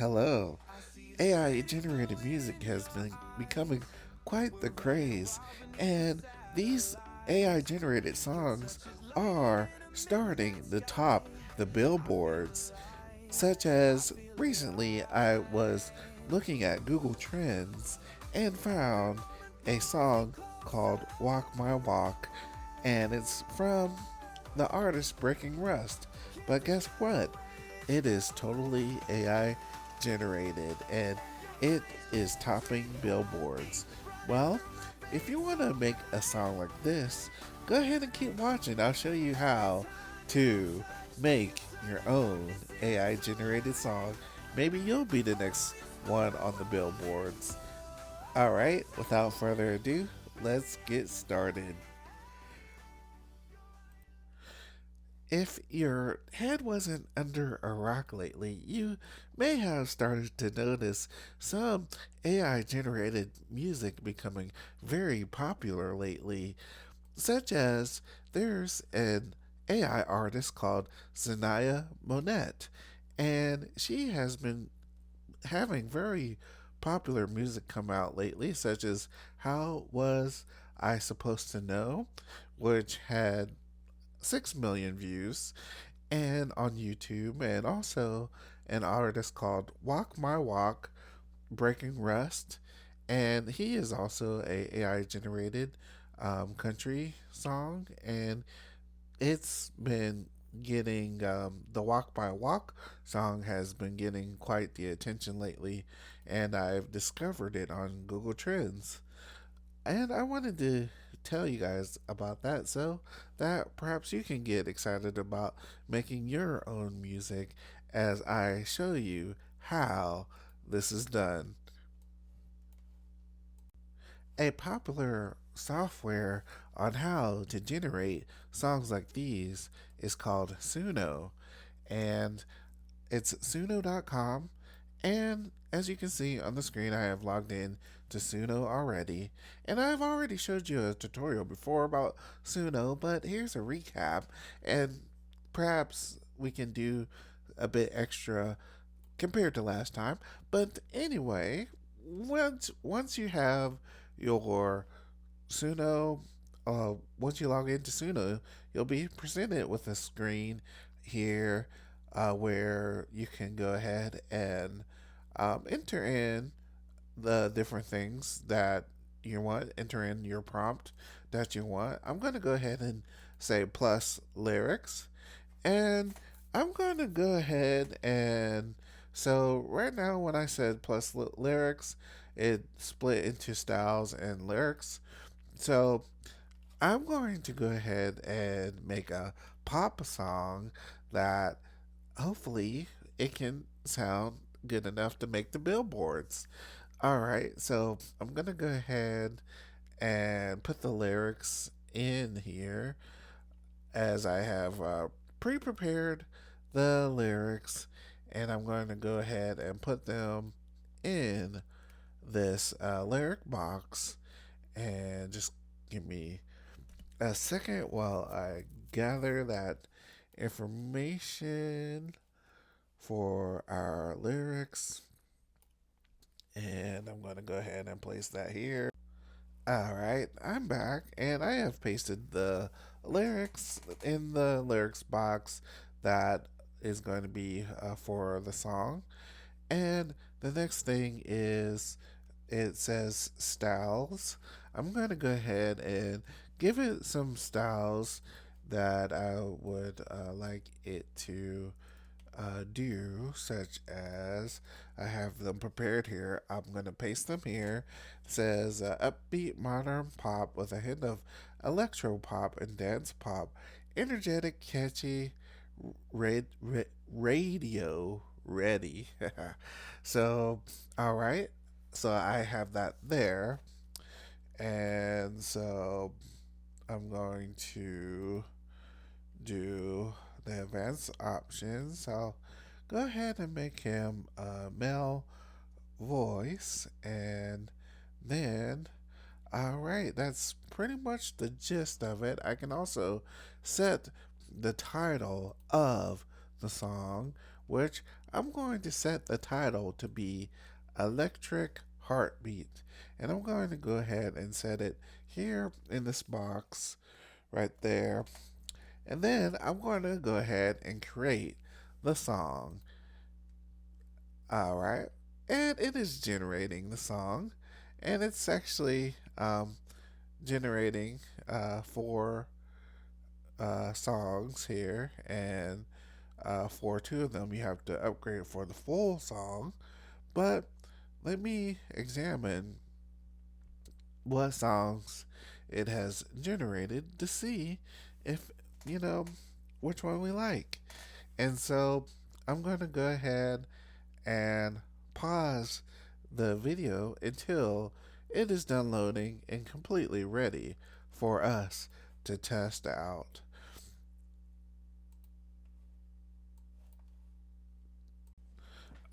Hello. AI generated music has been becoming quite the craze, and these AI generated songs are starting to top the billboards. Such as recently, I was looking at Google Trends and found a song called Walk My Walk, and it's from the artist Breaking Rust. But guess what? It is totally AI generated and it is topping billboards. Well, if you want to make a song like this, go ahead and keep watching. I'll show you how to make your own AI generated song. Maybe you'll be the next one on the billboards. Alright, without further ado, let's get started. If your head wasn't under a rock lately, you may have started to notice some AI generated music becoming very popular lately, such as there's an AI artist called Zanaya Monet, and she has been having very popular music come out lately, such as How Was I Supposed to Know, which had 6 million views and on YouTube, and also an artist called Walk My Walk, Breaking Rust, and he is also a AI generated country song, and it's been getting the Walk by Walk song has been getting quite the attention lately, and I've discovered it on Google Trends. And I wanted to tell you guys about that so that perhaps you can get excited about making your own music as I show you how this is done. A popular software on how to generate songs like these is called Suno, and it's suno.com. And as you can see on the screen, I have logged in to Suno already. And I've already showed you a tutorial before about Suno, but here's a recap. And perhaps we can do a bit extra compared to last time. But anyway, once you have your Suno, once you log into Suno, you'll be presented with a screen here where you can go ahead and enter in the different things that you want, enter in your prompt that you want. I'm going to go ahead and say plus lyrics, and I'm going to go ahead and so right now when I said plus lyrics, it split into styles and lyrics. So I'm going to go ahead and make a pop song that hopefully it can sound good enough to make the billboards. All right, so I'm gonna go ahead and put the lyrics in here as I have pre prepared the lyrics, and I'm going to go ahead and put them in this lyric box. And just give me a second while I gather that information for our lyrics. And I'm going to go ahead and place that here. Alright, I'm back and I have pasted the lyrics in the lyrics box that is going to be for the song. And the next thing is it says styles. I'm going to go ahead and give it some styles that I would like it to do, such as I have them prepared here. I'm going to paste them here. It says upbeat modern pop with a hint of electro pop and dance pop, energetic, catchy, radio ready. So, all right. So I have that there. And so I'm going to do the advanced options. I'll go ahead and make him a male voice, and then all right, that's pretty much the gist of it. I can also set the title of the song, which I'm going to set the title to be Electric Heartbeat. And I'm going to go ahead and set it here in this box right there. And then I'm going to go ahead and create the song. All right. And it is generating the song. And it's actually generating four songs here. And for two of them, you have to upgrade for the full song. But let me examine what songs it has generated to see if, you know, which one we like. And so I'm going to go ahead and pause the video until it is done loading and completely ready for us to test out.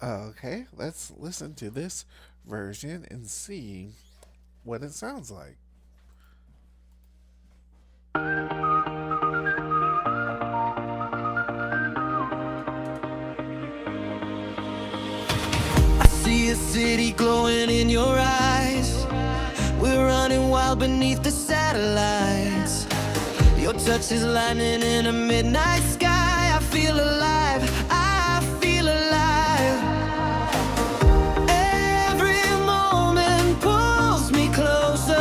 Okay, let's listen to this version and see what it sounds like. I see a city glowing in your eyes. We're running wild beneath the satellites. Your touch is lightning in a midnight sky. I feel alive, I feel alive. Every moment pulls me closer.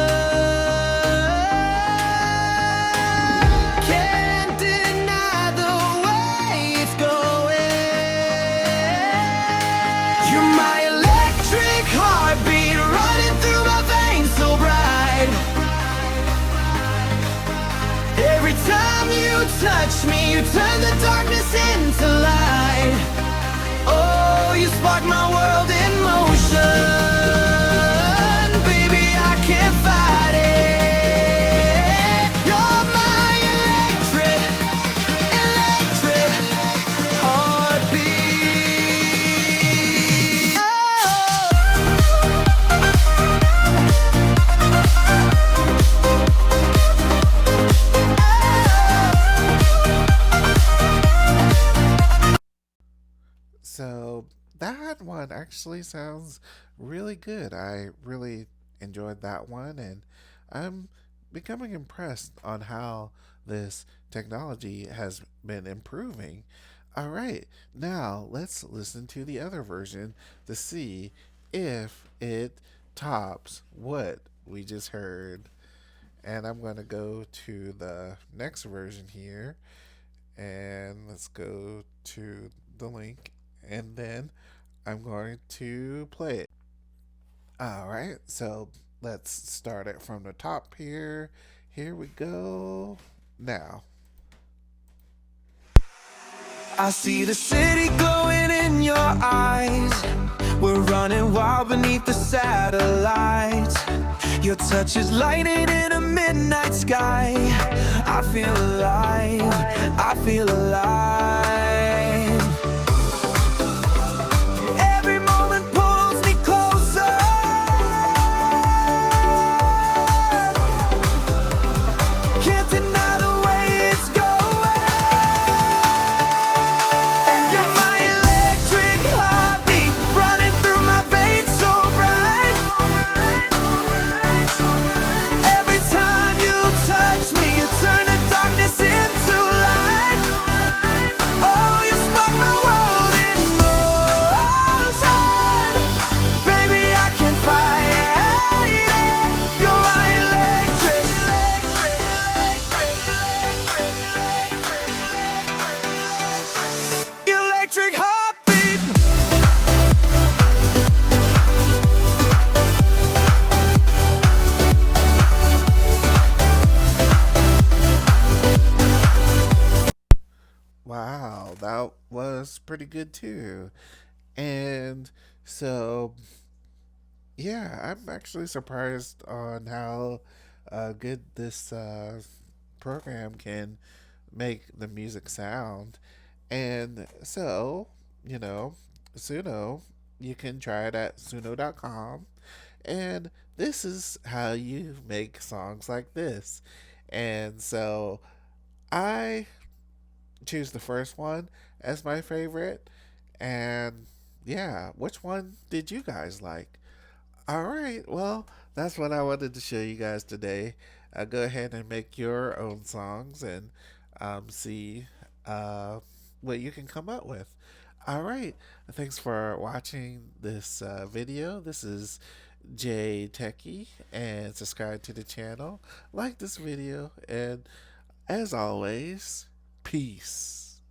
Can't deny the way it's going. You're my electric heartbeat, running through my veins so bright. Every time you touch me, you turn the darkness into light. Oh, you spark my world in motion. Baby, I can't fight it. You're my electric, electric heartbeat. So that one actually sounds really good. I really enjoyed that one, and I'm becoming impressed on how this technology has been improving. All right, now let's listen to the other version to see if it tops what we just heard. And I'm going to go to the next version here, and let's go to the link, and then I'm going to play it. All right, so let's start it from the top here. Here we go. Now, I see the city glowing in your eyes. We're running wild beneath the satellites. Your touch is lightning in a midnight sky. I feel alive, I feel alive. Every moment pulls me closer. Can't deny the way it's going. You're my electric heartbeat, running through my veins so bright. Every time you touch me, you turn the darkness into light. Oh, you spark my world in motion. Baby, I can't fight it. You're my electric, electric heartbeat. wow, that was pretty good too. And so, yeah, I'm actually surprised on how good this program can make the music sound. And so, you know, Suno, you can try it at suno.com. And this is how you make songs like this. And so I choose the first one as my favorite. And yeah, which one did you guys like? All right, well, that's what I wanted to show you guys today. Go ahead and make your own songs and see uh, what you can come up with. All right, thanks for watching this video. This is Jay Techie, and subscribe to the channel, like this video, and as always, peace.